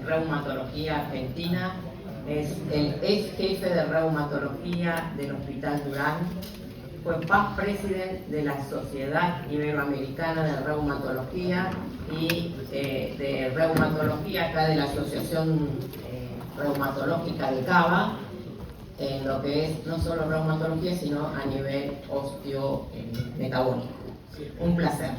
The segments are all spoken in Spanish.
Reumatología Argentina, es el ex jefe de reumatología del Hospital Durán, fue past president de la Sociedad Iberoamericana de Reumatología y de Reumatología acá de la Asociación Reumatológica de Cava, en lo que es no solo reumatología, sino a nivel osteometabólico. Un placer.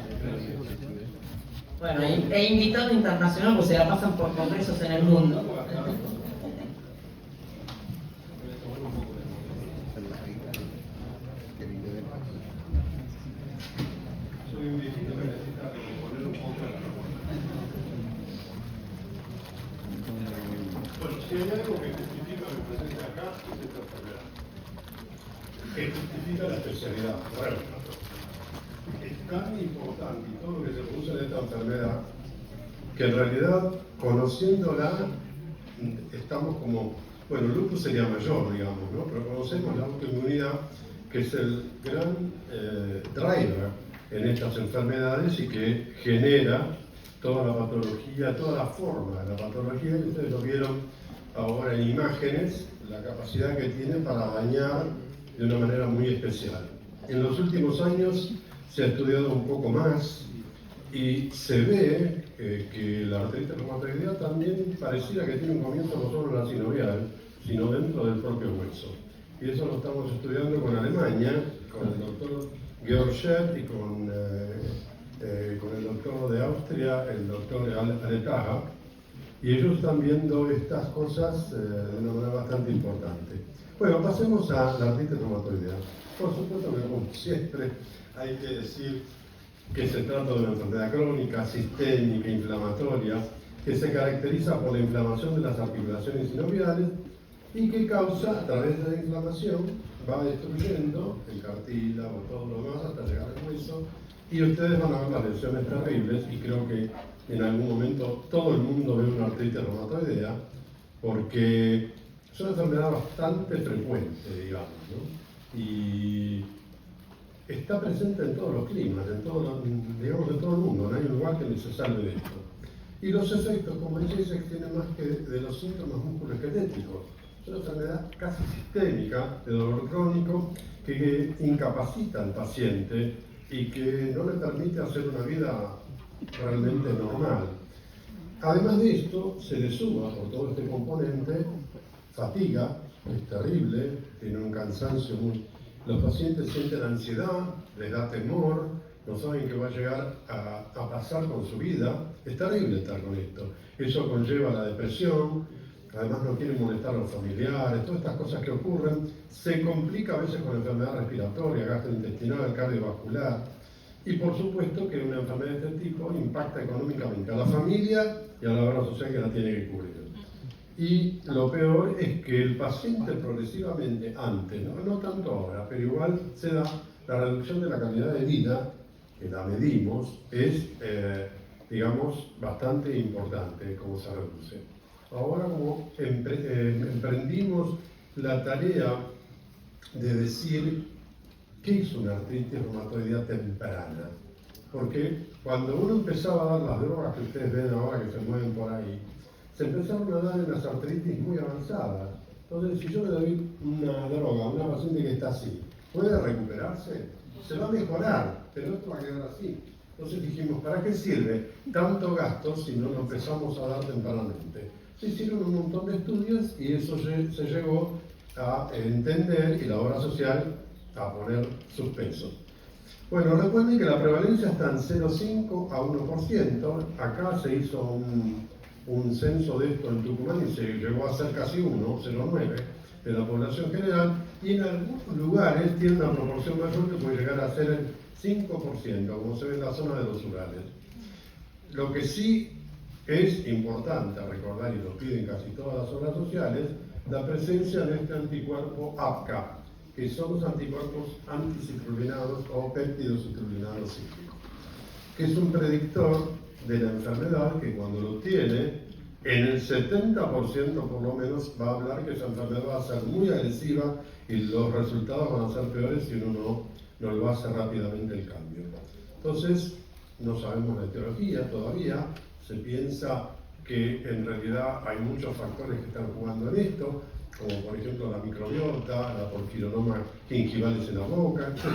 Bueno, he invitado internacional porque se la pasan por congresos en el mundo. Bueno, si hay algo que justifica mi presencia acá, es esta enfermedad. Que justifica la especialidad, reumatología. Es tan importante y todo lo que se produce en esta enfermedad, que en realidad, conociéndola, estamos como, bueno, el lupus sería mayor, digamos, ¿no? Pero conocemos la autoinmunidad, que es el gran driver en estas enfermedades y que genera toda la patología, toda la forma de la patología, y ustedes lo vieron ahora en imágenes, la capacidad que tiene para dañar de una manera muy especial. En los últimos años se ha estudiado un poco más y se ve que la artritis reumatoidea también pareciera que tiene un comienzo no solo en la sinovial, sino dentro del propio hueso. Y eso lo estamos estudiando con Alemania, con el doctor Georg Schett y con el doctor de Austria, el doctor Aletaja, y ellos están viendo estas cosas de una manera bastante importante. Bueno, pasemos a la artritis reumatoidea. Por supuesto que, como siempre, hay que decir que se trata de una enfermedad crónica, sistémica, inflamatoria, que se caracteriza por la inflamación de las articulaciones sinoviales y que causa, a través de la inflamación, va destruyendo el cartílago, todo lo demás, hasta llegar al hueso, y ustedes van a ver las lesiones terribles, y creo que en algún momento todo el mundo ve una artritis reumatoidea, porque es una enfermedad bastante frecuente, digamos, ¿no? Y está presente en todos los climas, en todo el mundo, no hay un lugar que ni se salve de esto. Y los efectos, como decía, se extienden más que de los síntomas musculoesqueléticos. Es una enfermedad casi sistémica de dolor crónico que incapacita al paciente y que no le permite hacer una vida realmente normal. Además de esto, se le suma por todo este componente fatiga, que es terrible, tiene un cansancio muy... Los pacientes sienten ansiedad, les da temor, no saben qué va a llegar a pasar con su vida. Es terrible estar con esto. Eso conlleva la depresión, además no quieren molestar a los familiares, todas estas cosas que ocurren. Se complica a veces con enfermedad respiratoria, gastrointestinal, cardiovascular. Y por supuesto que una enfermedad de este tipo impacta económicamente a la familia y a la obra social que la tiene que cubrir. Y lo peor es que el paciente progresivamente antes, no tanto ahora, pero igual se da la reducción de la calidad de vida, que la medimos, es, digamos, bastante importante cómo se reduce. Ahora como emprendimos la tarea de decir qué es una artritis reumatoidea temprana, porque cuando uno empezaba a dar las drogas que ustedes ven ahora que se mueven por ahí, se empezaron a dar en las artritis muy avanzadas. Entonces, si yo le doy una droga a una paciente que está así, ¿puede recuperarse? Se va a mejorar, pero esto va a quedar así. Entonces dijimos, ¿para qué sirve tanto gasto si no lo empezamos a dar tempranamente? Se hicieron un montón de estudios y eso se llegó a entender y la obra social a poner sus pesos. Bueno, recuerden que la prevalencia está en 0,5 a 1%. Acá se hizo un censo de esto en Tucumán y se llegó a ser casi 1, 0,9 de la población general, y en algunos lugares tiene una proporción mayor que puede llegar a ser el 5%, como se ve en la zona de los Urales. Lo que sí es importante recordar, y lo piden casi todas las obras sociales, la presencia de este anticuerpo APCA, que son los anticuerpos anticiclurinados o péptidociclurinados cíclicos, que es un predictor de la enfermedad que cuando lo tiene, en el 70% por lo menos va a hablar que esa enfermedad va a ser muy agresiva y los resultados van a ser peores si uno no lo hace rápidamente el cambio. Entonces, no sabemos la etiología todavía, se piensa que en realidad hay muchos factores que están jugando en esto, como por ejemplo la microbiota, la porfironoma gingivales en la boca, etc.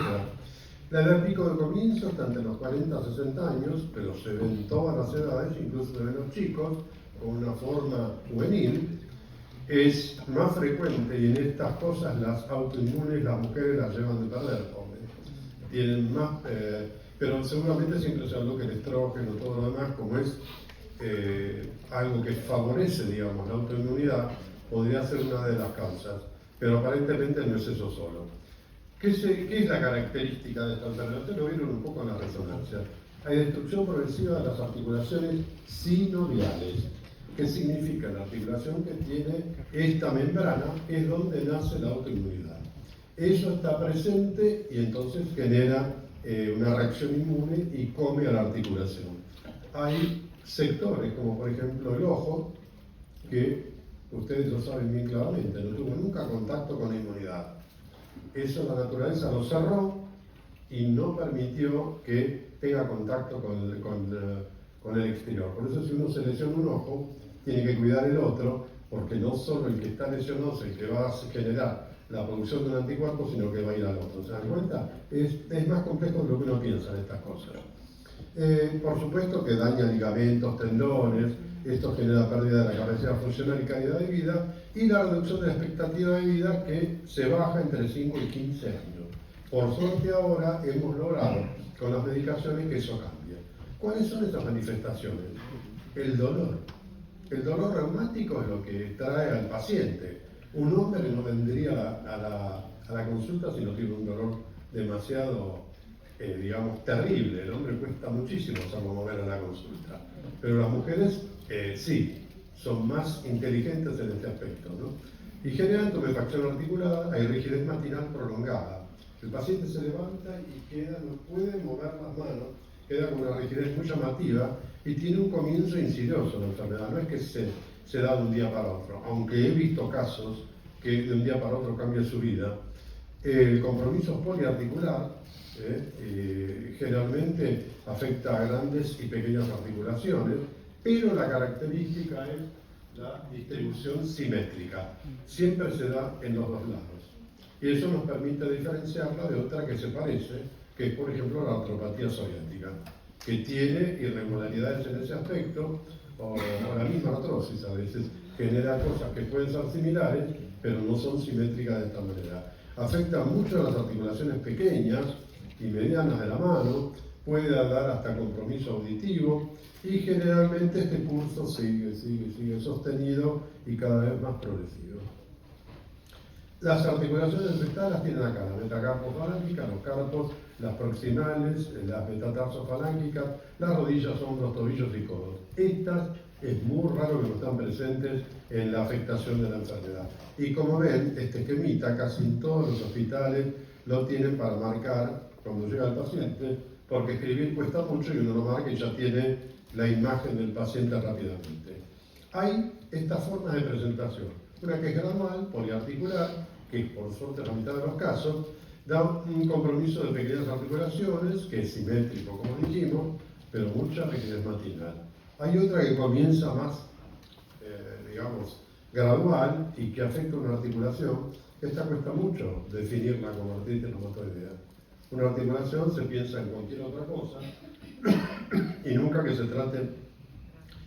La edad pico de comienzo está entre los 40 a 60 años, pero se ven en todas las edades, incluso se ven los chicos, con una forma juvenil. Es más frecuente, y en estas cosas las autoinmunes las mujeres las llevan de perder, tienen más, pero seguramente siempre se habló que el estrógeno, todo lo demás, como es algo que favorece, digamos, la autoinmunidad, podría ser una de las causas, pero aparentemente no es eso solo. ¿Qué es la característica de esta enfermedad? Ustedes lo vieron un poco en la resonancia. Hay destrucción progresiva de las articulaciones sinoviales. ¿Qué significa? La articulación que tiene esta membrana es donde nace la autoinmunidad. Eso está presente y entonces genera una reacción inmune y come a la articulación. Hay sectores, como por ejemplo el ojo, que ustedes lo saben bien claramente, no tuvo nunca contacto con la inmunidad. Eso la naturaleza lo cerró y no permitió que tenga contacto con el exterior. Por eso si uno se lesiona un ojo, tiene que cuidar el otro, porque no solo el que está lesionado es el que va a generar la producción de un anticuerpo, sino que va a ir al otro. ¿Se dan cuenta? Es más complejo de lo que uno piensa en estas cosas. Por supuesto que daña ligamentos, tendones, esto genera pérdida de la capacidad funcional y calidad de vida, y la reducción de la expectativa de vida que se baja entre 5 y 15 años. Por suerte ahora hemos logrado con las medicaciones que eso cambie. ¿Cuáles son estas manifestaciones? El dolor. El dolor reumático es lo que trae al paciente. Un hombre no vendría a la consulta si no tiene un dolor demasiado, digamos, terrible. El hombre cuesta muchísimo hacerlo mover a la consulta. Pero las mujeres sí, son más inteligentes en este aspecto, ¿no? Y generan tumefacción articular, hay rigidez matinal prolongada. El paciente se levanta y no puede mover las manos, queda con una rigidez muy llamativa y tiene un comienzo insidioso la enfermedad. No es que se da de un día para otro, aunque he visto casos que de un día para otro cambia su vida. El compromiso poliarticular generalmente afecta a grandes y pequeñas articulaciones, pero la característica es la distribución simétrica. Siempre se da en los dos lados. Y eso nos permite diferenciarla de otra que se parece, que es por ejemplo la artropatía psoriática, que tiene irregularidades en ese aspecto, o la misma artrosis a veces genera cosas que pueden ser similares, pero no son simétricas de esta manera. Afecta mucho a las articulaciones pequeñas y medianas de la mano, puede dar hasta compromiso auditivo, y generalmente este curso sigue sostenido y cada vez más progresivo. Las articulaciones afectadas tienen acá la metacarpofalángica, los carpos, las proximales, las metatarsofalángicas, las rodillas, hombros, tobillos y codos. Estas es muy raro que no están presentes en la afectación de la enfermedad. Y como ven, este esquemita casi en todos los hospitales lo tienen para marcar cuando llega el paciente, porque escribir cuesta mucho y uno lo marca y ya tiene la imagen del paciente rápidamente. Hay estas formas de presentación. Una que es gradual, poliarticular, que por suerte en la mitad de los casos da un compromiso de pequeñas articulaciones, que es simétrico como dijimos, pero mucha rigidez matinal. Hay otra que comienza más, digamos, gradual y que afecta una articulación. Esta cuesta mucho definirla como artritis reumatoidea. Una articulación se piensa en cualquier otra cosa y nunca que se trate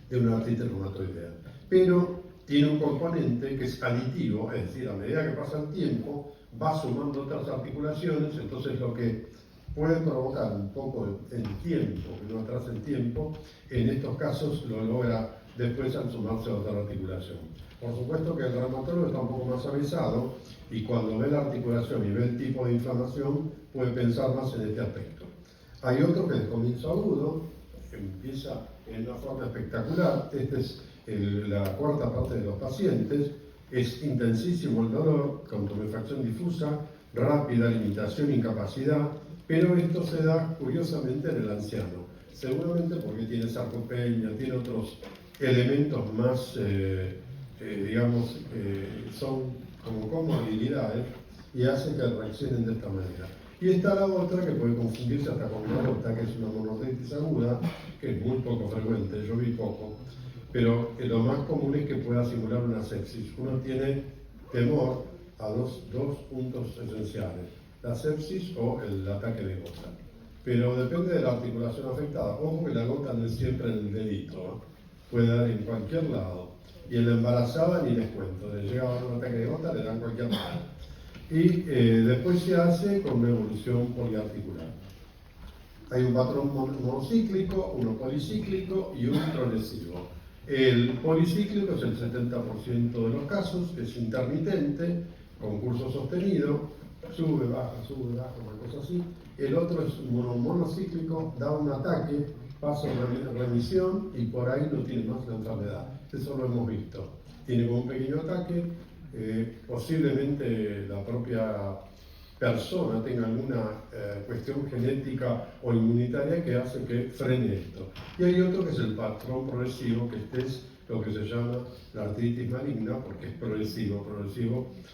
de una artritis reumatoidea. Pero tiene un componente que es aditivo, es decir, a medida que pasa el tiempo, va sumando otras articulaciones, entonces lo que puede provocar un poco el tiempo, que no atrasa el tiempo, en estos casos lo logra después al sumarse a otra articulación. Por supuesto que el reumatólogo está un poco más avisado y cuando ve la articulación y ve el tipo de inflamación, puede pensar más en este aspecto. Hay otro que es comienzo agudo, que empieza en una forma espectacular. Esta es la cuarta parte de los pacientes. Es intensísimo el dolor, con tumefacción difusa, rápida, limitación, incapacidad, pero esto se da curiosamente en el anciano, seguramente porque tiene sarcopenia, tiene otros elementos más, digamos, son como comorbilidades y hacen que reaccionen de esta manera. Y está la otra que puede confundirse hasta con una gota, que es una monoartritis aguda, que es muy poco frecuente, yo vi poco, pero lo más común es que pueda simular una sepsis. Uno tiene temor a dos puntos esenciales, la sepsis o el ataque de gota. Pero depende de la articulación afectada. Ojo que la gota no es siempre en el dedito, ¿no? Puede dar en cualquier lado. Y en la embarazada ni les cuento, le llega a dar un ataque de gota, le dan cualquier lado. Y después se hace con una evolución poliarticular. Hay un patrón monocíclico, uno policíclico y un progresivo. El policíclico es el 70% de los casos, es intermitente, con curso sostenido, sube, baja, una cosa así. El otro es monocíclico, da un ataque, pasa una remisión y por ahí no tiene más la enfermedad. Eso lo hemos visto. Tiene como un pequeño ataque, posiblemente la propia persona tenga alguna cuestión genética o inmunitaria que hace que frene esto. Y hay otro que es el patrón progresivo, que este es lo que se llama la artritis maligna, porque es progresivo,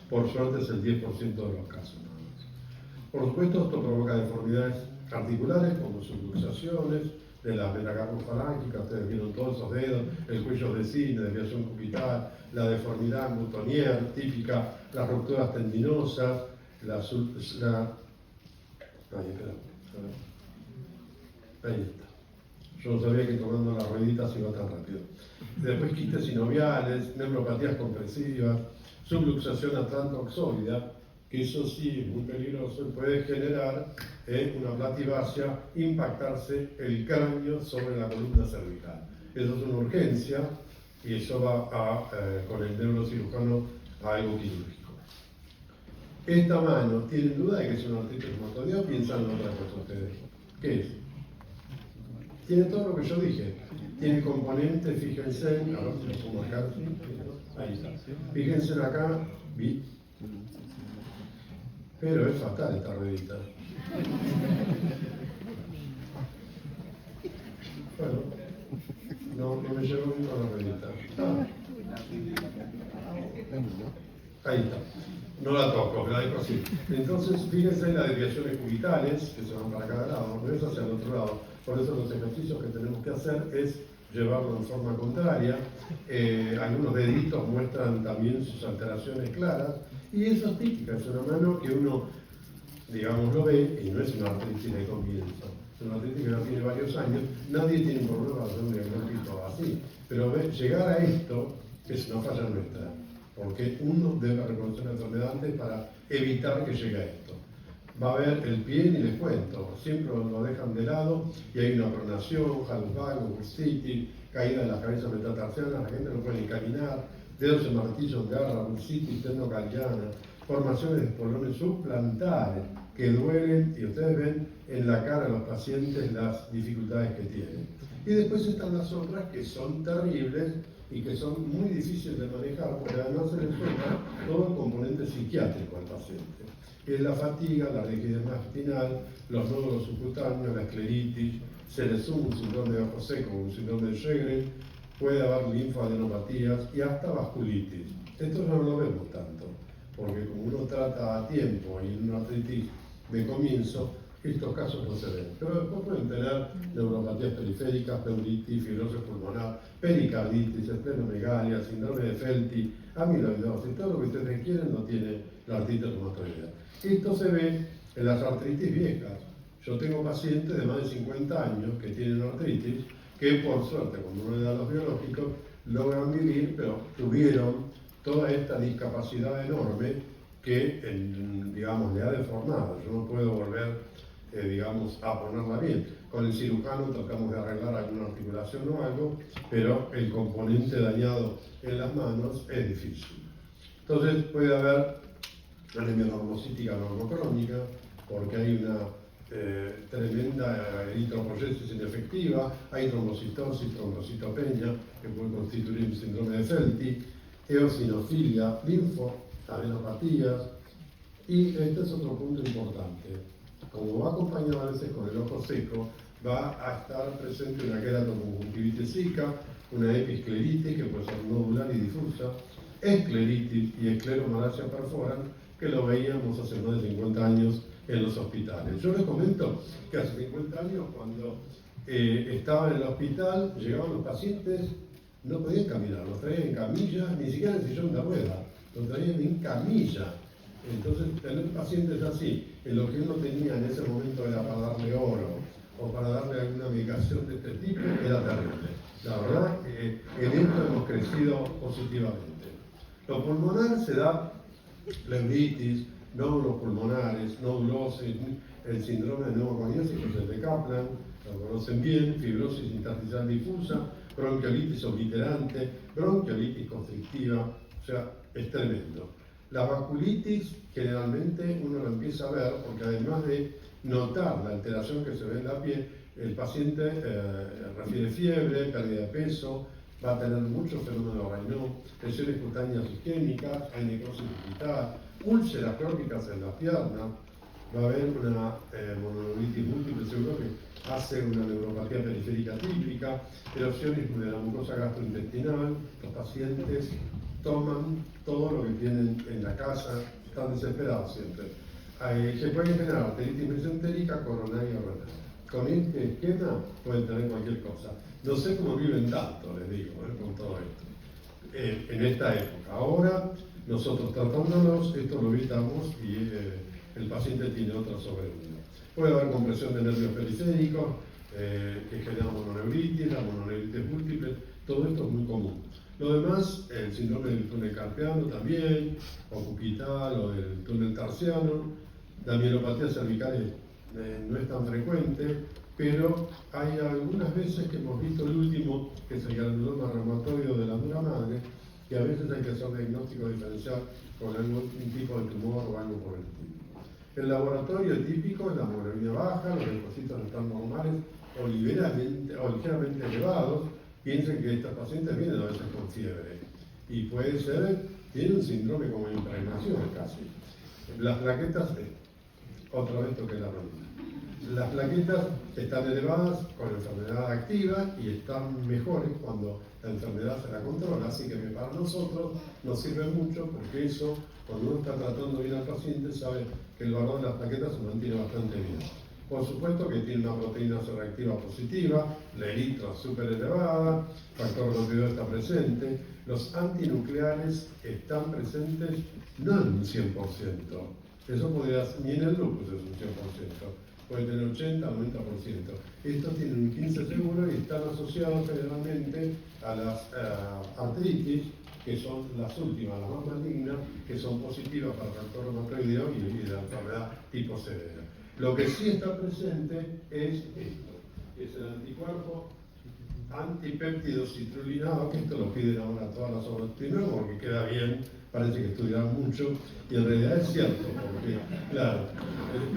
por suerte es el 10% de los casos. Por supuesto, esto provoca deformidades articulares como subluxaciones de la metacarpofalángica, ustedes vieron todos esos dedos, el cuello de cisne, desviación cubital, la deformidad Moutonnier típica, las rupturas tendinosas, ahí está. Yo no sabía que tomando las rueditas iba tan rápido. Después quistes sinoviales, neuropatías compresivas, subluxación atlantoxóida, que eso sí es muy peligroso y puede generar una platibacia, impactarse el cráneo sobre la columna cervical. Eso es una urgencia y eso va con el neurocirujano a algo quirúrgico. Esta mano, ¿tienen duda de que es una artritis reumatoidea o piensan en otra cosa ustedes? ¿Qué es? Tiene todo lo que yo dije. Tiene componentes, fíjense, a ver si lo pongo acá. Ahí está. Fíjense acá, pero es fatal esta ruedita. Bueno, no me llevo ni con la ruedita. Ahí está. No la toco, la dejo así. Entonces, fíjense en las desviaciones cubitales, que se van para cada lado, no es hacia el otro lado. Por eso los ejercicios que tenemos que hacer es llevarlo en forma contraria. Algunos deditos muestran también sus alteraciones claras. Y eso es típica, es una mano que uno, digamos, lo ve, y no es una artritis de comienzo. Es una artritis que ya tiene varios años. Nadie tiene un problema de hacer un diagnóstico así. Pero llegar a esto es una falla nuestra, porque uno debe reconocer la enfermedad antes para evitar que llegue a esto. Va a haber el pie, ni les cuento, siempre lo dejan de lado y hay una pronación, hallux valgus, bursitis, caída de la cabeza metatarsiana, la gente no puede ni caminar, dedos en martillo de garra, bursitis, tendocaliana, formaciones de espolones subplantales que duelen y ustedes ven en la cara de los pacientes las dificultades que tienen. Y después están las otras que son terribles y que son muy difíciles de manejar porque además se les suma todo el componente psiquiátrico al paciente. Es la fatiga, la rigidez espinal, los nódulos subcutáneos, la escleritis, se le suma un síndrome de ojo seco, un síndrome de Sjögren, puede haber linfadenopatías y hasta vasculitis. Esto ya no lo vemos tanto, porque como uno trata a tiempo y en una artritis de comienzo, estos casos no se ven. Pero después pueden tener neuropatías periféricas, pleuritis, fibrosis pulmonar, pericarditis, esplenomegalia, síndrome de Felty, amiloidosis, todo lo que ustedes quieren lo tiene la artritis reumatoidea. Esto se ve en las artritis viejas. Yo tengo pacientes de más de 50 años que tienen artritis, que por suerte, cuando uno le da los biológicos, logran vivir, pero tuvieron toda esta discapacidad enorme que, digamos, le ha deformado. Yo no puedo volver, digamos, a ponerla bien. Con el cirujano tratamos de arreglar alguna articulación o algo, pero el componente dañado en las manos es difícil. Entonces puede haber anemia normocítica normocrónica, porque hay una tremenda eritropoyesis inefectiva, hay trombocitosis, trombocitopenia, que puede constituir un síndrome de Felty, eosinofilia, linfadenopatías, y este es otro punto importante. Como va acompañado a veces con el ojo seco, va a estar presente una queratoconjuntivitis zika, una episcleritis que puede ser nodular y difusa, escleritis y escleromalacia perforan, que lo veíamos hace más de 50 años en los hospitales. Yo les comento que hace 50 años, cuando estaba en el hospital, llegaban los pacientes no podían caminar, los traían en camilla, ni siquiera en sillón de rueda, los traían en camilla. Entonces, tener pacientes así, en lo que uno tenía en ese momento era para darle oro o para darle alguna medicación de este tipo, era terrible. La verdad, en esto hemos crecido positivamente. Lo pulmonar se da pleuritis, nódulos pulmonares, nodulosis, el síndrome de neumoconiosis, que es el de Kaplan, lo conocen bien, fibrosis intersticial difusa, bronquiolitis obliterante, bronquiolitis constrictiva, o sea, es tremendo. La vasculitis generalmente uno lo empieza a ver porque además de notar la alteración que se ve en la piel, el paciente refiere fiebre, pérdida de peso, va a tener muchos fenómenos Raynaud, lesiones cutáneas isquémicas, hay necrosis digital, úlceras crónicas en la pierna, va a haber una mononeuritis múltiple, seguro que hace una neuropatía periférica típica, erupciones de la mucosa gastrointestinal, los pacientes toman todo lo que tienen en la casa, están desesperados siempre. Se puede generar arteritis mesentérica, coronaria o renal. Con este esquema pueden tener cualquier cosa. No sé cómo viven tanto, les digo, con todo esto. En esta época. Ahora, nosotros tratándonos, esto lo evitamos y el paciente tiene otra sobrevivencia. Puede haber compresión de nervios periféricos, que genera mononeuritis, la mononeuritis múltiple, todo esto es muy común. Lo demás, el síndrome del túnel carpiano también, o cubital, o del túnel tarsiano, la mielopatía cervical no es tan frecuente, pero hay algunas veces que hemos visto el último, que es el granuloma reumatoideo de la dura madre, que a veces hay que hacer diagnóstico diferencial con algún tipo de tumor o algo por el estilo. El laboratorio típico es la hemoglobina baja, los leucocitos están normales o ligeramente elevados. Piensen que estos pacientes vienen a veces con fiebre y puede ser, tiene un síndrome como de impregnación casi. Las plaquetas, otra vez toqué la rodilla. Las plaquetas están elevadas con enfermedad activa y están mejores cuando la enfermedad se la controla, así que para nosotros nos sirve mucho porque eso, cuando uno está tratando bien al paciente, sabe que el valor de las plaquetas se mantiene bastante bien. Por supuesto que tiene una proteína C reactiva positiva, la eritroz súper elevada, factor 22 está presente, los antinucleares están presentes no en un 100%, eso podría ser, ni en el lupus es un 100%, puede tener 80 o 90%. Estos tienen un 15 seguro y están asociados generalmente a las artritis, que son las últimas, las más malignas, que son positivas para el factor reumatoideo y la enfermedad tipo severa. Lo que sí está presente es esto, que es el anticuerpo antipéptido citrulinado, que esto lo piden ahora todas las obras, primero porque queda bien, parece que estudiaron mucho, y en realidad es cierto, porque, claro,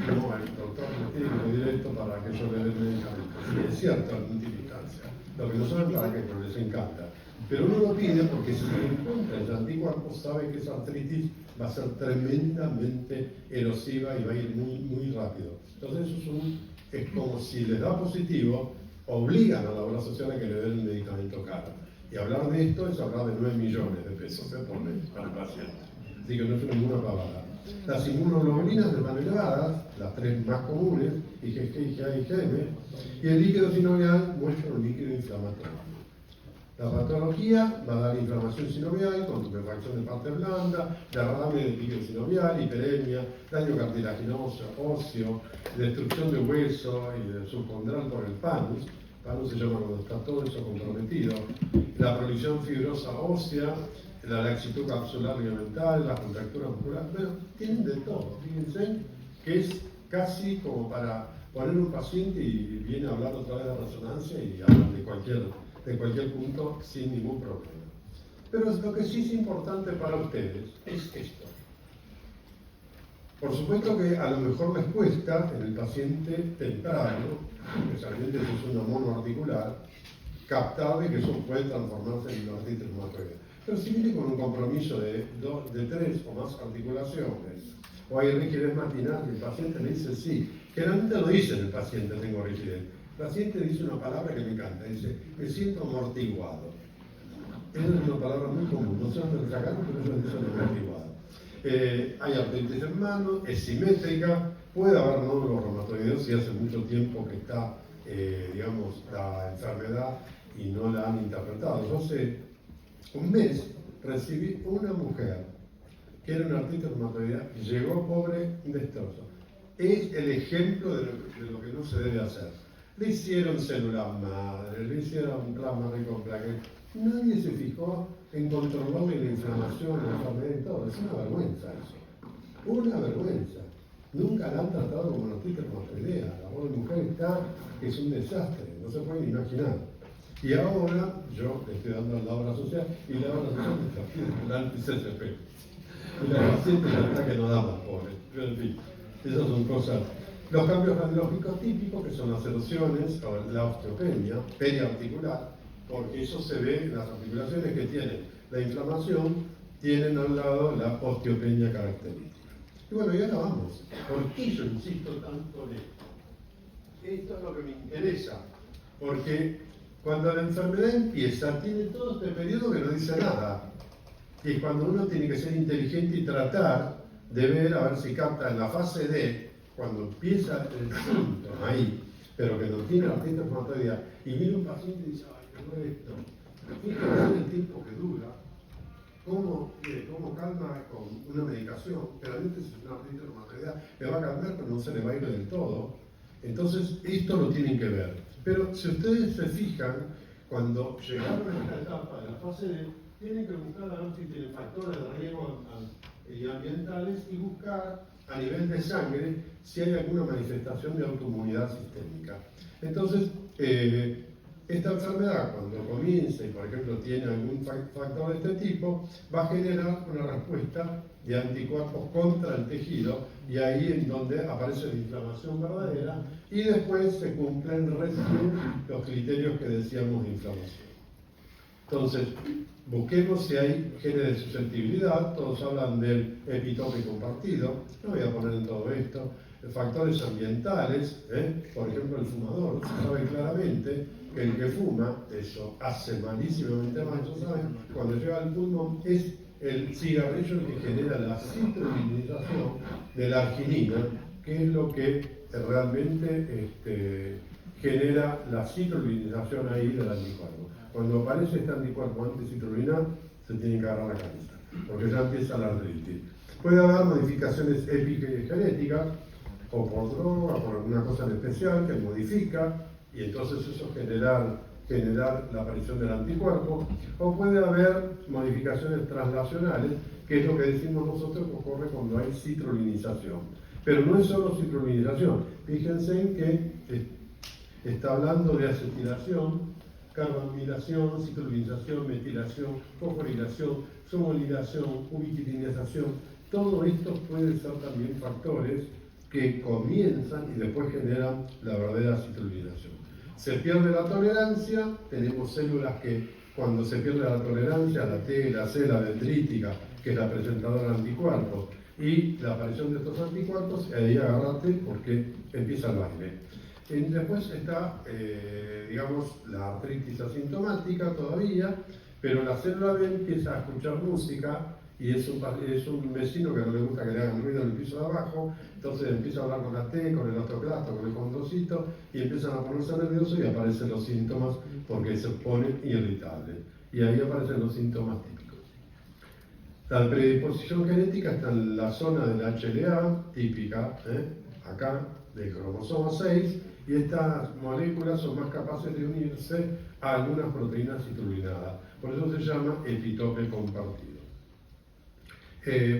como el doctor me tiene que pedir esto para que yo le dé el medicamento. Sí, es cierto, la antipicancia. Lo que no saben para qué, pero les encanta. Pero uno lo pide porque si encuentra el anticuerpo, sabe que esa artritis va a ser tremendamente erosiva y va a ir muy, muy rápido. Entonces eso es como si les da positivo, obligan a la obra social a que le den el medicamento caro. Y hablar de esto es hablar de 9 millones de pesos por mes para el paciente. Así que no es ninguna pavada. Las inmunoglobulinas están elevadas, las tres más comunes, IgG, IgA y IgM, y el líquido sinovial muestra un líquido inflamatorio. La patología va a dar inflamación sinovial con tuberfacción de parte blanda, derrame del líquido sinovial, hiperemia, daño cartilaginoso, óseo, destrucción de hueso y del subcondral por el panus. Panus se llama cuando está todo eso comprometido. La proliferación fibrosa ósea, la laxitud capsular ligamental, la contractura muscular. Bueno, tienen de todo. Fíjense que es casi como para poner un paciente y viene a hablar otra vez de resonancia y hablan de cualquier punto sin ningún problema. Pero lo que sí es importante para ustedes es esto. Por supuesto que a lo mejor les cuesta en el paciente temprano, especialmente si es una monoarticular, captar de que eso puede transformarse en una artritis reumatoidea. Pero si viene con un compromiso de 3 o más articulaciones, o hay rigidez matinal, el paciente le dice sí. Generalmente lo dice el paciente, tengo rigidez. El paciente dice una palabra que me encanta, dice, me siento amortiguado. Esa es una palabra muy común, no sé dónde lo sacaron, pero ellos dicen amortiguado. Hay artritis en mano, es simétrica, puede haber nódulos reumatoideos si hace mucho tiempo que está, digamos, la enfermedad y no la han interpretado. Yo hace un mes recibí una mujer que era una artista reumatoidea, llegó pobre, destrozo. Es el ejemplo de lo que no se debe hacer. Le hicieron células madre, le hicieron plasma rico en plaquetas. Nadie se fijó en controlarle la inflamación, la enfermedad y todo. Es una vergüenza eso. Una vergüenza. Nunca la han tratado como una artista reumatoidea. La pobre mujer está, que es un desastre, no se pueden imaginar. Y ahora yo le estoy dando la obra social y la obra social es la anti-CCP. Y la paciente está que no da más, pobre. Pero en fin, esas son cosas. Los cambios radiológicos típicos, que son las erosiones o la osteopenia periarticular, porque eso se ve en las articulaciones que tienen la inflamación, tienen al lado la osteopenia característica. Y bueno, y ahora vamos. ¿Por qué yo insisto tanto en esto? Esto es lo que me interesa, porque cuando la enfermedad empieza, tiene todo este periodo que no dice nada. Y cuando uno tiene que ser inteligente y tratar de ver a ver si capta en la fase D, cuando empieza el síntoma ahí, pero que no tiene artritis reumatoidea, y viene un paciente y dice, ay, qué duele esto. Fíjense el tiempo que dura, cómo calma con una medicación, realmente si es una artritis reumatoidea, le va a calmar, pero no se le va a ir del todo. Entonces, esto lo tienen que ver. Pero si ustedes se fijan, cuando llegaron a esta etapa de la fase D, tienen que buscar a ver si tienen factores de riesgo ambientales y buscar a nivel de sangre si hay alguna manifestación de autoinmunidad sistémica. Entonces, esta enfermedad, cuando comienza y, por ejemplo, tiene algún factor de este tipo, va a generar una respuesta de anticuerpos contra el tejido, y ahí es donde aparece la inflamación verdadera, y después se cumplen recién los criterios que decíamos de inflamación. Entonces, busquemos si hay genes de susceptibilidad. Todos hablan del epitope compartido, no voy a poner en todo esto. Factores ambientales, por ejemplo el fumador, se sabe claramente que el que fuma, eso hace malísimamente mal, ya saben, cuando llega al pulmón es el cigarrillo el que genera la citrulinización de la arginina, que es lo que realmente genera la citrulinización ahí del anticuerpo. Cuando aparece este anticuerpo anticitrulina, se tiene que agarrar la cabeza, porque ya empieza la artritis. Puede haber modificaciones epigenéticas, o por droga, o por alguna cosa en especial que modifica, y entonces eso generar la aparición del anticuerpo, o puede haber modificaciones translacionales, que es lo que decimos nosotros que ocurre cuando hay citrulinización. Pero no es solo citrulinización, fíjense en que está hablando de acetilación, carbamilación, citrulinización, metilación, fosforilación, somolilación, ubiquitinización. Todo esto pueden ser también factores que comienzan y después generan la verdadera citrulinización. Se pierde la tolerancia, tenemos células que cuando se pierde la tolerancia, la T, la C, la dendrítica, que es la presentadora de anticuerpos, y la aparición de estos anticuerpos, ahí agárrate porque empieza el baile. Después está, digamos, la artritis asintomática todavía, pero la célula B empieza a escuchar música y es un vecino que no le gusta que le hagan ruido en el piso de abajo, entonces empieza a hablar con la T, con el osteoclasto, con el condrocito, y empiezan a ponerse nerviosos y aparecen los síntomas porque se ponen irritables. Y ahí aparecen los síntomas típicos. La predisposición genética está en la zona del HLA, típica, acá, del cromosoma 6, y estas moléculas son más capaces de unirse a algunas proteínas citrulinadas. Por eso se llama epitope compartido.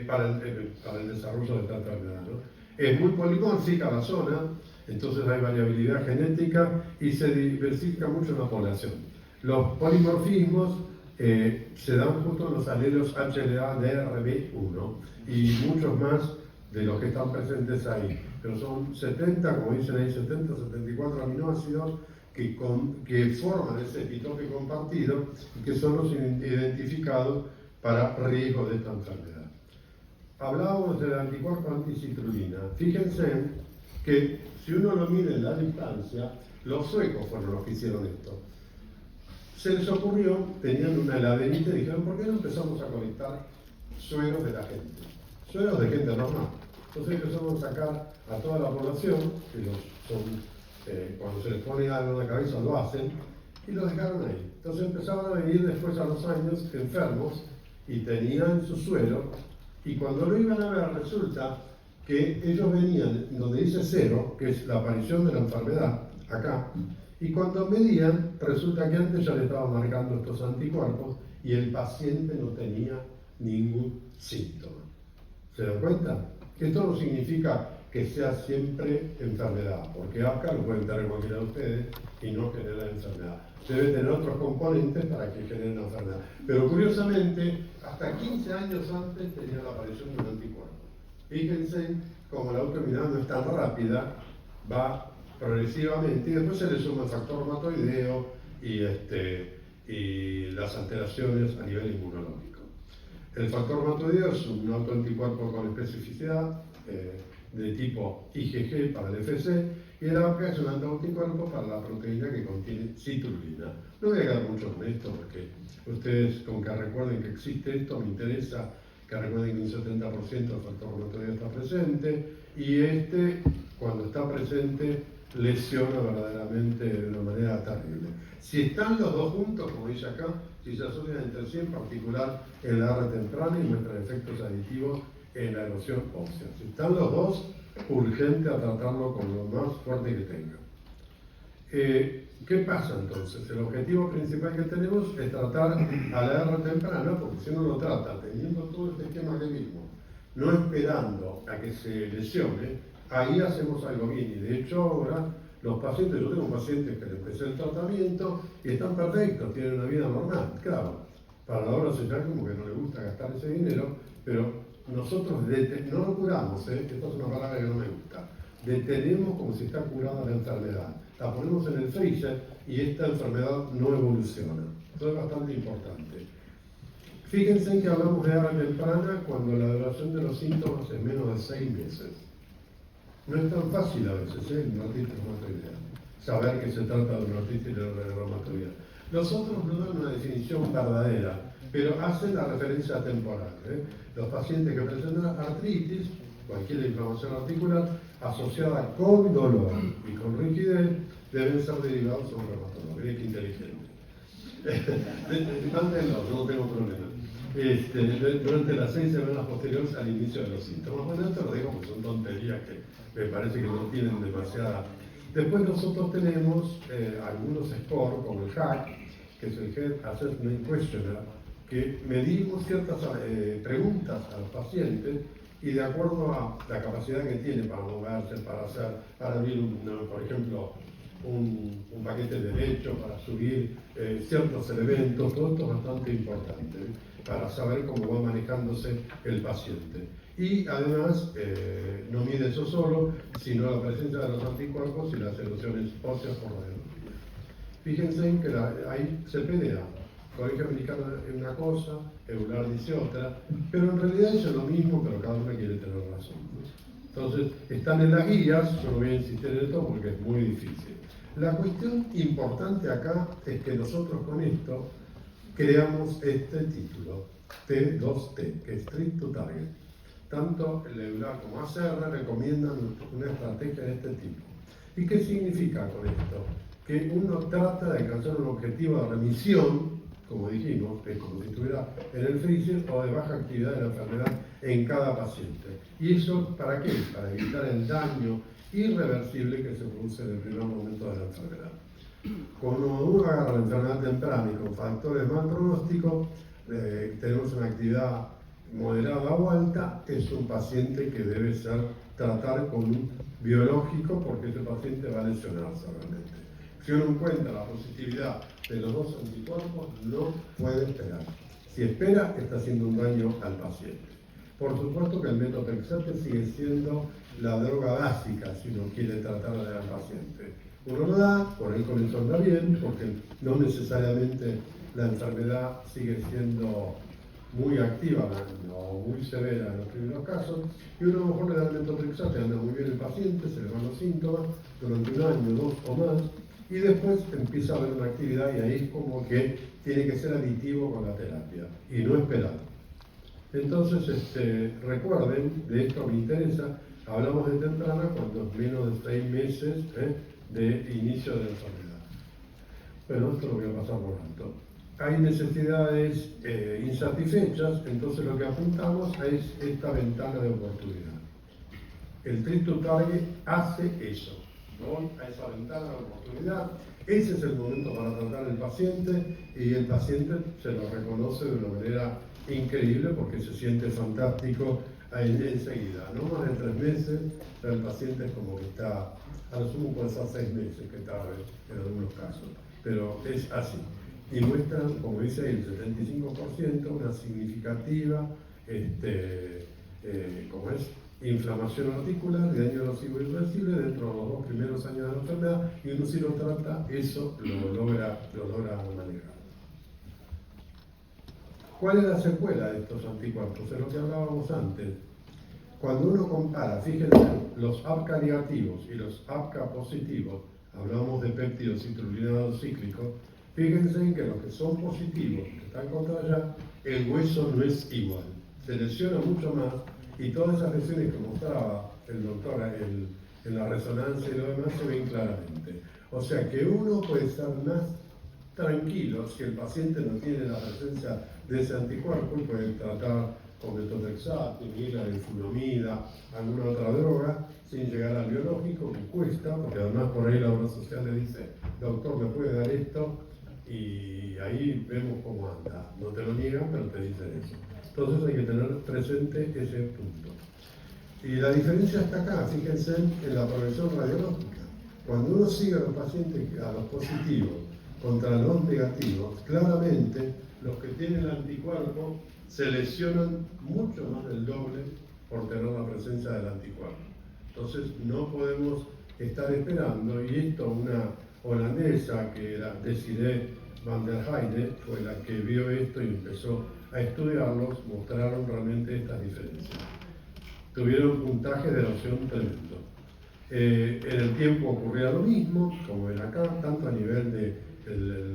Para el desarrollo de esta enfermedad, ¿no? Es muy polimórfica la zona, entonces hay variabilidad genética y se diversifica mucho en la población. Los polimorfismos se dan justo en los alelos HLA, DRB1 y muchos más de los que están presentes ahí. Pero son 70, como dicen ahí, 70, 74 aminoácidos que forman ese epitope compartido y que son los identificados para riesgo de esta enfermedad. Hablábamos del anticuerpo anticitrulina. Fíjense que si uno lo mide en la distancia, los suecos fueron los que hicieron esto. Se les ocurrió, tenían una heladerita y dijeron, ¿por qué no empezamos a colectar sueros de la gente? Sueros de gente normal. Entonces empezamos a sacar a toda la población, que cuando se les pone algo en la cabeza lo hacen, y los dejaron ahí. Entonces empezaban a venir después a los años enfermos y tenían su suero, y cuando lo iban a ver resulta que ellos venían donde dice 0, que es la aparición de la enfermedad, acá, y cuando medían, resulta que antes ya le estaban marcando estos anticuerpos y el paciente no tenía ningún síntoma. ¿Se dan cuenta? Esto no significa que sea siempre enfermedad, porque APCA lo pueden tener cualquiera de ustedes y no genera enfermedad. Debe tener otros componentes para que genere una enfermedad. Pero curiosamente, hasta 15 años antes tenía la aparición de un anticuerpo. Fíjense, como la autoinmunidad no es tan rápida, va progresivamente y después se le suma el factor reumatoideo y las alteraciones a nivel inmunológico. El factor reumatoideo es un autoanticuerpo con especificidad de tipo IgG para el FC, y el APCA es un autoanticuerpo para la proteína que contiene citrulina. No voy a quedar mucho con esto porque ustedes, con que recuerden que existe esto, me interesa que recuerden que un 70% del factor reumatoideo está presente, y cuando está presente, lesiona verdaderamente de una manera terrible. Si están los dos juntos, como dice acá, si se asocian entre sí, en particular en la edad temprana, y muestran efectos aditivos en la erosión ósea. Si están los dos, urgente a tratarlo con lo más fuerte que tenga. ¿Qué pasa entonces? El objetivo principal que tenemos es tratar a la edad temprana, porque si uno lo trata teniendo todo este esquema que vimos, no esperando a que se lesione, ahí hacemos algo bien. Y de hecho ahora los pacientes, yo tengo pacientes que le empecé el tratamiento y están perfectos, tienen una vida normal. Claro, para la obra social como que no le gusta gastar ese dinero, pero nosotros no lo curamos, esta es una palabra que no me gusta, detenemos como si está curada la enfermedad, la ponemos en el freezer y esta enfermedad no evoluciona. Eso es bastante importante. Fíjense que hablamos de edad temprana cuando la duración de los síntomas es menos de 6 meses. No es tan fácil a veces, una artritis reumatoidea, saber que se trata de una artritis reumatoidea. Los otros no dan una definición verdadera, pero hacen la referencia temporal. Los pacientes que presentan artritis, cualquier inflamación articular, asociada con dolor y con rigidez, deben ser derivados a un reumatólogo. Miren qué inteligente. Mándenlo, no tengo problema. Durante las 6 semanas posteriores al inicio de los síntomas. Bueno, esto lo digo porque son tonterías que me parece que no tienen demasiada. Después nosotros tenemos algunos scores, como el HAQ, que es el Head Assessment Questionnaire, que medimos ciertas preguntas a los pacientes y de acuerdo a la capacidad que tiene para moverse, para abrir, por ejemplo, un paquete derecho, para subir ciertos elementos, todo esto es bastante importante para saber cómo va manejándose el paciente. Y además, no mide eso solo, sino la presencia de los anticuerpos y las erosiones óseas por radiología. Fíjense que ahí se pelea. Colegio Americano es una cosa, Eular dice otra, pero en realidad es lo mismo, pero cada uno quiere tener razón. Entonces, están en las guías, yo no voy a insistir en esto porque es muy difícil. La cuestión importante acá es que nosotros con esto creamos este título, T2T, que es Treat to Target. Tanto el Eular como ACR recomiendan una estrategia de este tipo. ¿Y qué significa con esto? Que uno trata de alcanzar un objetivo de remisión, como dijimos, que es como si estuviera en el freezer, o de baja actividad de la enfermedad en cada paciente. ¿Y eso para qué? Para evitar el daño irreversible que se produce en el primer momento de la enfermedad. Cuando uno agarra la enfermedad temprana y con factores mal pronósticos, tenemos una actividad moderada o alta, es un paciente que debe ser tratado con un biológico porque ese paciente va a lesionarse realmente. Si uno encuentra la positividad de los dos anticuerpos, no puede esperar. Si espera, está haciendo un daño al paciente. Por supuesto que el metotrexate sigue siendo la droga básica si uno quiere tratar al paciente. Uno lo da, por ahí comenzó a andar bien, porque no necesariamente la enfermedad sigue siendo muy activa o muy severa en los primeros casos, y uno a lo mejor le da el metotrexate, anda muy bien el paciente, se le van los síntomas durante un año, 2 o más, y después empieza a haber una actividad y ahí es como que tiene que ser aditivo con la terapia y no esperar. Entonces, recuerden, de esto me interesa, hablamos de temprana cuando es menos de 6 meses de inicio de la enfermedad. Pero esto lo voy a pasar por alto. Hay necesidades insatisfechas, entonces lo que apuntamos es esta ventana de oportunidad. El Treat to Target hace eso. Voy a esa ventana de oportunidad. Ese es el momento para tratar al paciente y el paciente se lo reconoce de una manera increíble porque se siente fantástico enseguida. No más de 3 meses, pero el paciente es como que está, a lo sumo puede ser 6 meses que tarde en algunos casos, pero es así. Y muestran, como dice ahí, el 75%, una significativa inflamación articular de daño nocivo irreversible dentro de los 2 primeros años de la enfermedad, y uno si lo trata, eso lo logra manejar. ¿Cuál es la secuela de estos anticuerpos? Es lo que hablábamos antes. Cuando uno compara, fíjense, los APCA negativos y los APCA positivos, hablamos de péptidos citrulinados cíclicos, fíjense que los que son positivos, que están contra allá, el hueso no es igual, se lesiona mucho más, y todas esas lesiones que mostraba el doctor en la resonancia y lo demás se ven claramente. O sea que uno puede estar más tranquilo si el paciente no tiene la presencia de ese anticuerpo y puede tratar con metotrexato, funomida, alguna otra droga, sin llegar al biológico, que cuesta, porque además por ahí la obra social le dice, doctor, ¿me puede dar esto? Y ahí vemos cómo anda. No te lo niegan, pero te dicen eso. Entonces hay que tener presente ese punto. Y la diferencia está acá, fíjense en la progresión radiológica. Cuando uno sigue a los pacientes, a los positivos, contra los negativos, claramente los que tienen el anticuerpo se lesionan mucho más del doble por tener la presencia del anticuerpo. Entonces no podemos estar esperando, y esto una holandesa que era Desiree van der Heide, fue la que vio esto y empezó a estudiarlos, mostraron realmente estas diferencias. Tuvieron un puntaje de erosión tremendo. En el tiempo ocurría lo mismo, como en acá, tanto a nivel de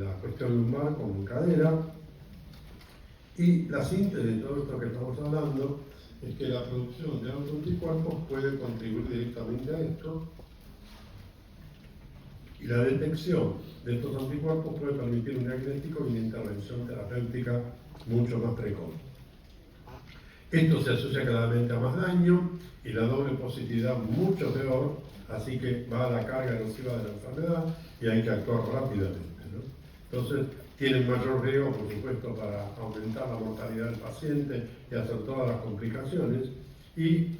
la cuestión lumbar como en cadera. Y la síntesis de todo esto que estamos hablando es que la producción de autoanticuerpos puede contribuir directamente a esto, y la detección de estos anticuerpos puede permitir un diagnóstico y una intervención terapéutica mucho más precoz. Esto se asocia claramente a más daño y la doble positividad mucho peor, así que va a la carga erosiva de la enfermedad y hay que actuar rápidamente, ¿no? Entonces, tienen mayor riesgo, por supuesto, para aumentar la mortalidad del paciente y hacer todas las complicaciones. Y,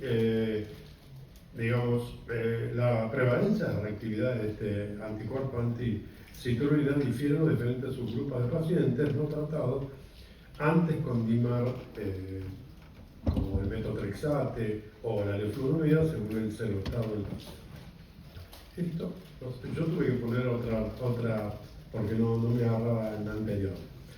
la prevalencia de la reactividad de este anticuerpo anticitrullina difiere de diferentes subgrupos de pacientes no tratados antes con DIMAR, como el metotrexate o la leflunomida, según el estado del paciente. Esto, yo tuve que poner otra porque no me agarraba en la anterior.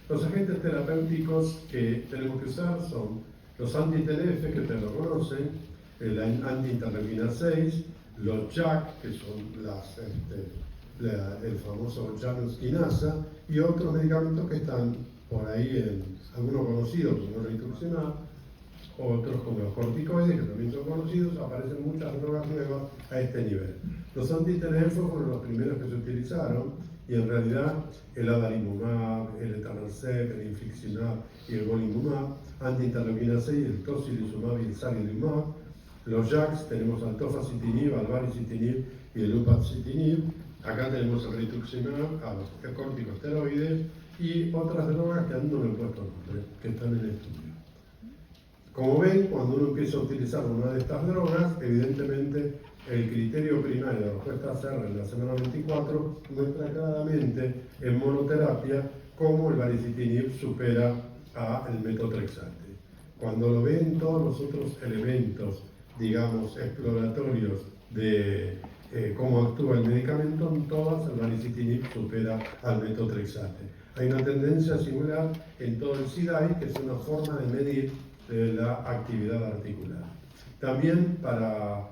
Los agentes terapéuticos que tenemos que usar son los anti-TNF, que te lo conocen, el anti-interleuquina 6, los JAK, que son el famoso Janus quinasa, y otros medicamentos que están por ahí, algunos conocidos como el rituximab, otros como los corticoides, que también son conocidos. Aparecen muchas drogas nuevas a este nivel. Los anti-TNF fueron los primeros que se utilizaron, y en realidad el adalimumab, el etanercept, el infliximab y el golimumab, anti-interleuquina 6, el tocilizumab y el sarilumab. Los JAKs tenemos al tofacitinib, al baricitinib y el upadacitinib. Acá tenemos el rituximab, a los corticosteroides y otras drogas que aún no me he puesto nombre, que están en estudio. Como ven, cuando uno empieza a utilizar una de estas drogas, evidentemente el criterio primario de respuesta CR en la semana 24 muestra claramente en monoterapia cómo el baricitinib supera al metotrexate. Cuando lo ven todos los otros elementos, digamos, exploratorios de cómo actúa el medicamento, en todas el baricitinib supera al metotrexate. Hay una tendencia similar en todo el CIDAI, que es una forma de medir la actividad articular. También para,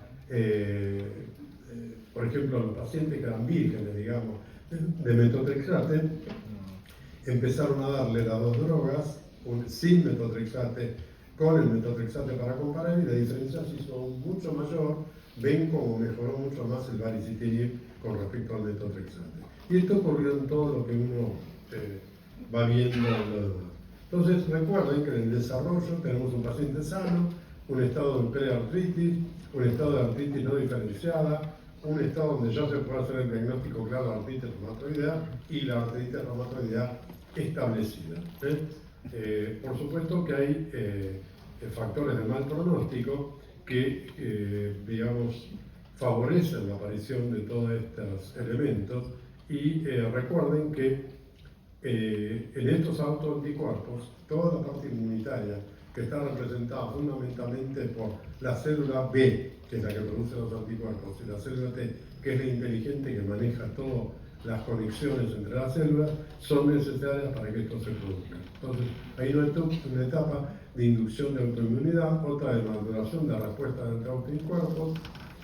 por ejemplo, los pacientes que eran vírgenes, digamos, de metotrexate, empezaron a darle las dos drogas, sin metotrexate, con el metotrexate para comparar, y la diferencia se hizo mucho mayor. Ven cómo mejoró mucho más el baricitinib con respecto al metotrexate. Y esto ocurrió en todo lo que uno va viendo. Entonces recuerden que en el desarrollo tenemos un paciente sano, un estado de preartritis, un estado de artritis no diferenciada, un estado donde ya se puede hacer el diagnóstico claro de artritis reumatoidea y la artritis reumatoidea establecida. Por supuesto que hay factores de mal pronóstico que, digamos, favorecen la aparición de todos estos elementos y recuerden que en estos autoanticuerpos, toda la parte inmunitaria que está representada fundamentalmente por la célula B, que es la que produce los anticuerpos, y la célula T, que es la inteligente que maneja todas las conexiones entre las células, son necesarias para que esto se produzca. Entonces, hay una etapa de inducción de autoinmunidad, otra de maduración de respuesta de anticuerpos,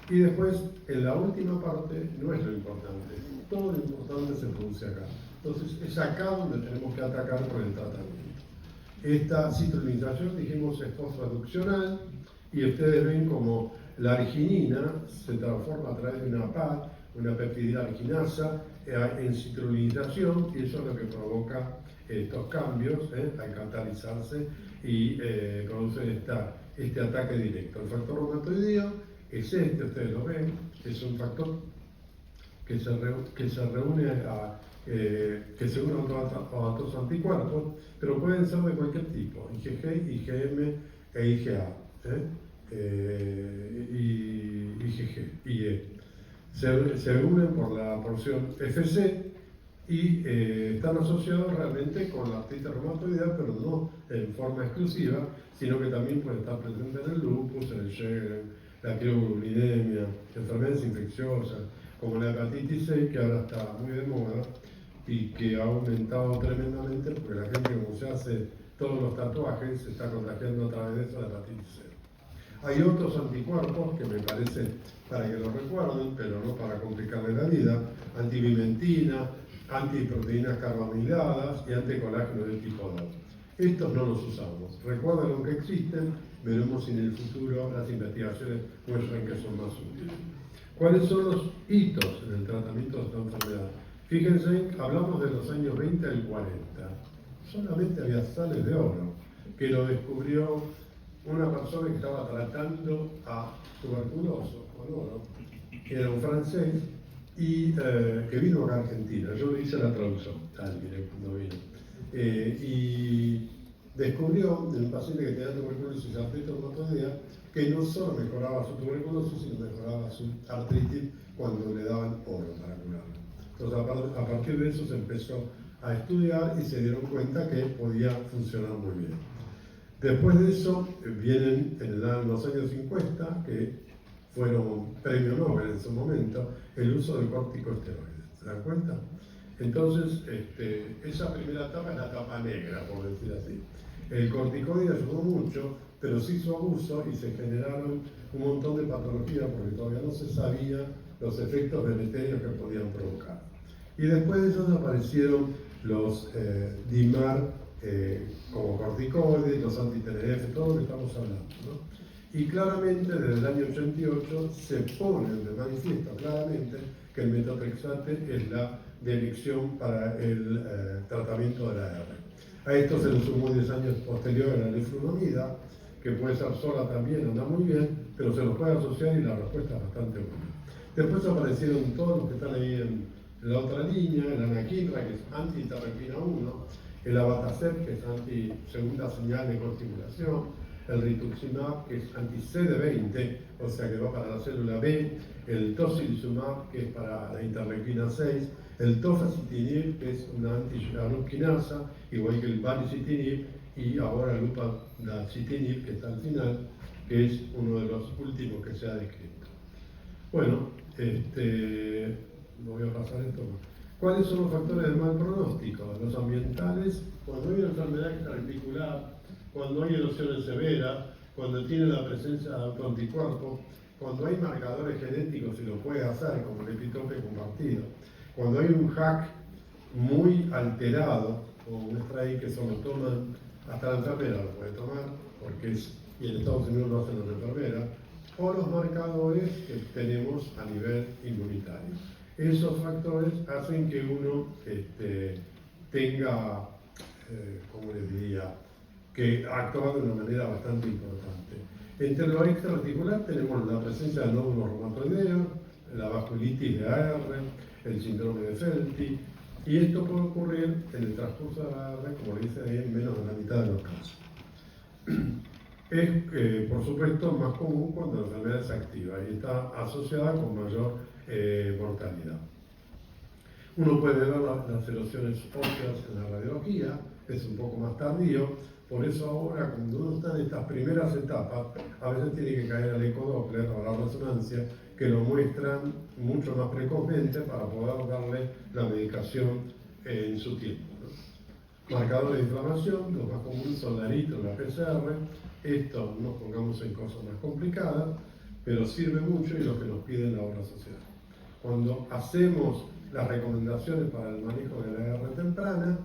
y después, en la última parte, no es lo importante. Todo lo importante se produce acá. Entonces, es acá donde tenemos que atacar con el tratamiento. Esta citrulinización, dijimos, es post-traduccional, y ustedes ven como la arginina se transforma a través de una PAD, una peptidina arginasa, en citrulinización, y eso es lo que provoca estos cambios al catalizarse y produce este ataque directo. El factor reumatoideo es ustedes lo ven, es un factor que se reúne que se unen a otros anticuerpos, pero pueden ser de cualquier tipo, IgG, IgM e IgA, y IgG, IE. Se unen por la porción FC y están asociados realmente con la artritis reumatoidea, pero no en forma exclusiva, sino que también puede estar presente en el lupus, en el Sjögren, la piroglulinemia, enfermedades infecciosas, como la hepatitis C, que ahora está muy de moda y que ha aumentado tremendamente porque la gente, como se hace todos los tatuajes, se está contagiando a través de eso la hepatitis C. Hay otros anticuerpos que me parece para que lo recuerden, pero no para complicarle la vida: antivimentina, antiproteínas carbamiladas y anticolágeno de tipo 2. Estos no los usamos. Recuerden lo que existen, veremos si en el futuro las investigaciones muestran que son más útiles. ¿Cuáles son los hitos en el tratamiento de esta enfermedad? Fíjense, hablamos de los años 20 al 40. Solamente había sales de oro, que lo descubrió una persona que estaba tratando a tuberculoso con oro, que era un francés, y que vino acá a Argentina. Yo le hice la traducción a alguien cuando vino. Y descubrió en un paciente que tenía tuberculosis y artritis reumatoidea que no solo mejoraba su tuberculosis, sino mejoraba su artritis cuando le daban oro para curarla. Entonces, a partir de eso se empezó a estudiar y se dieron cuenta que podía funcionar muy bien. Después de eso vienen en los años 50, que fueron premio Nobel en su momento, el uso de corticosteroides. ¿Se dan cuenta? Entonces, esa primera etapa es la etapa negra, por decir así. El corticoide ayudó mucho, pero se hizo abuso y se generaron un montón de patologías porque todavía no se sabía los efectos deleterios que podían provocar. Y después de eso aparecieron los DIMAR como corticoides, los anti-TNF, todo lo que estamos hablando, ¿no? Y claramente desde el año 88 se pone de manifiesto claramente que el metotrexate es la de elección para el tratamiento de la R. A esto se le sumó 10 años posterior la leflunomida, que puede ser sola también, anda muy bien, pero se los puede asociar y la respuesta es bastante buena. Después aparecieron todos los que están ahí en la otra línea, el anakinra, que es anti-interleuquina 1, el abatacept, que es anti-segunda señal de coestimulación, el rituximab, que es anti-CD20, o sea que va para la célula B, el tocilizumab, que es para la interleuquina 6, el tofacitinib, que es una anti-alupkinasa, igual que el baricitinib, y ahora el upadacitinib, que está al final, que es uno de los últimos que se ha descrito. Bueno, no voy a pasar esto. ¿Cuáles son los factores de mal pronóstico? Los ambientales, cuando hay una enfermedad articular, cuando hay erosiones severas, cuando tiene la presencia de autoanticuerpos, cuando hay marcadores genéticos y lo puede hacer, como el epitope compartido, cuando hay un HAC muy alterado, como muestra ahí que solo toman, hasta la enfermera lo puede tomar, porque y en Estados Unidos lo hacen las enfermeras, o los marcadores que tenemos a nivel inmunitario. Esos factores hacen que uno tenga, ¿cómo les diría?, que actúa de una manera bastante importante. Entre lo extraarticular tenemos la presencia de nódulos reumatoideos, la vasculitis de AR, el síndrome de Felty, y esto puede ocurrir en el transcurso de la AR, como dice ahí, en menos de la mitad de los casos. Es, por supuesto, más común cuando la enfermedad es activa y está asociada con mayor mortalidad. Uno puede ver las erosiones óseas en la radiología, es un poco más tardío, por eso ahora cuando uno está en estas primeras etapas, a veces tiene que caer al ecodoppler o a la resonancia, que lo muestran mucho más precozmente para poder darle la medicación en su tiempo, ¿no? Marcadores de inflamación, los más comunes son la nitro, la PCR. Esto no pongamos en cosas más complicadas, pero sirve mucho y lo que nos pide la obra social. Cuando hacemos las recomendaciones para el manejo de la AR temprana,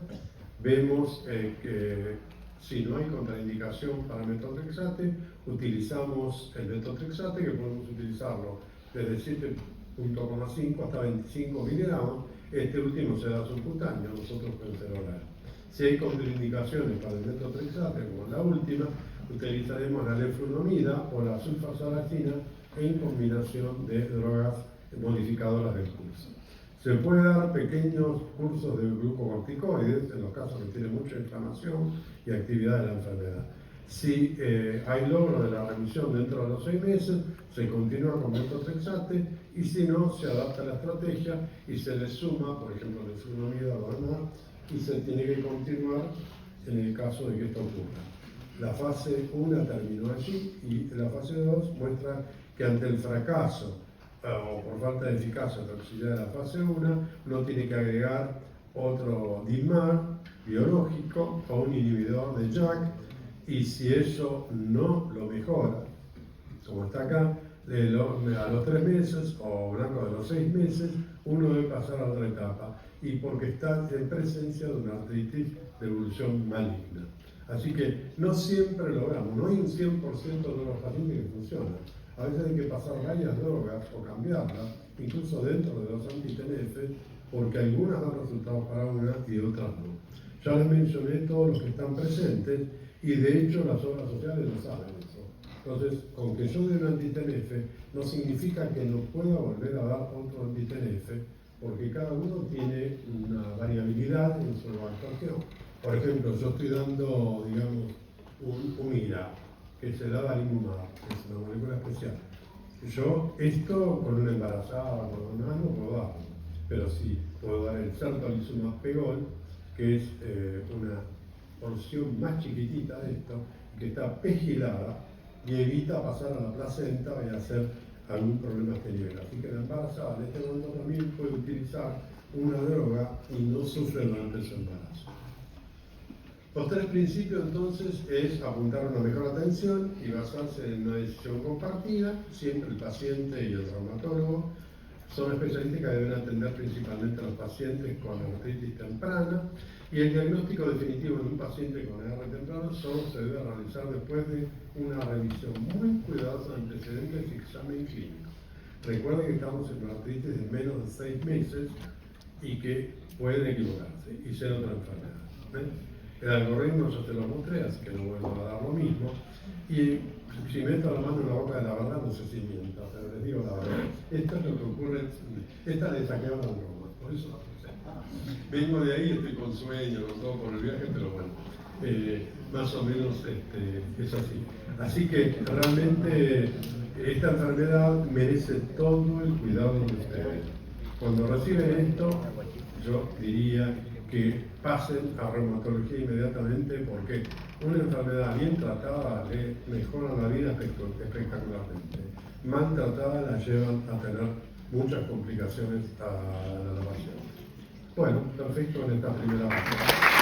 vemos que si no hay contraindicación para metotrexate, utilizamos el metotrexate, que podemos utilizarlo desde 7,5 hasta 25 miligramos. Este último se da subcutáneo, nosotros puede ser oral. Si hay contraindicaciones para el metotrexate, como en la última, utilizaremos la leflunomida o la sulfasalazina en combinación de drogas modificadoras del curso. Se puede dar pequeños cursos de glucocorticoides en los casos que tienen mucha inflamación y actividad de la enfermedad. Si hay logro de la remisión dentro de los 6 meses, se continúa con metotrexate, y si no, se adapta la estrategia y se le suma, por ejemplo, leflunomida o ANA, y se tiene que continuar en el caso de que esto ocurra. La fase 1 terminó allí y la fase 2 muestra que ante el fracaso o por falta de eficacia o toxicidad de la fase 1, uno tiene que agregar otro DMARD biológico o un inhibidor de JAK, y si eso no lo mejora, como está acá, a los 3 meses o blanco de los 6 meses, uno debe pasar a otra etapa, y porque está en presencia de una artritis de evolución maligna. Así que no siempre logramos, no hay un 100% de los pacientes que funcionan. A veces hay que pasar varias drogas o cambiarlas, incluso dentro de los anti-TNF, porque algunas dan resultados para una y otras no. Ya les mencioné todos los que están presentes, y de hecho las obras sociales lo saben eso. Entonces, con que yo dé un anti-TNF no significa que no pueda volver a dar otro anti-TNF, porque cada uno tiene una variabilidad en su actuación. Por ejemplo, yo estoy dando, digamos, un IRA, que se da dalimumab, que es una molécula especial. Yo esto con una embarazada o con una no puedo darlo, pero sí puedo dar el certolizumab pegol, que es una porción más chiquitita de esto, que está pegilada y evita pasar a la placenta y hacer algún problema a este nivel. Así que la embarazada en este momento también puede utilizar una droga y no sufre durante su embarazo. Los 3 principios entonces es apuntar a una mejor atención y basarse en una decisión compartida. Siempre el paciente y el traumatólogo son especialistas que deben atender principalmente a los pacientes con artritis temprana, y el diagnóstico definitivo en un paciente con AR temprano solo se debe realizar después de una revisión muy cuidadosa de antecedentes y examen clínico. Recuerden que estamos en una artritis de menos de 6 meses y que pueden equivocarse y ser otra enfermedad. El algoritmo ya se lo mostré, así que no vuelvo a dar lo mismo. Y si meto la mano en la boca de la verdad, no sé si miento, pero les digo la verdad. Esto es lo que ocurre, esta le saqué a la broma, por eso la puse. Vengo de ahí, estoy con sueño, con todo por el viaje, pero bueno, más o menos es así. Así que realmente esta enfermedad merece todo el cuidado de ustedes. Cuando reciben esto, yo diría que pasen a reumatología inmediatamente, porque una enfermedad bien tratada le mejora la vida espectacularmente. Mal tratada la llevan a tener muchas complicaciones a la navegación. Bueno, perfecto en esta primera parte.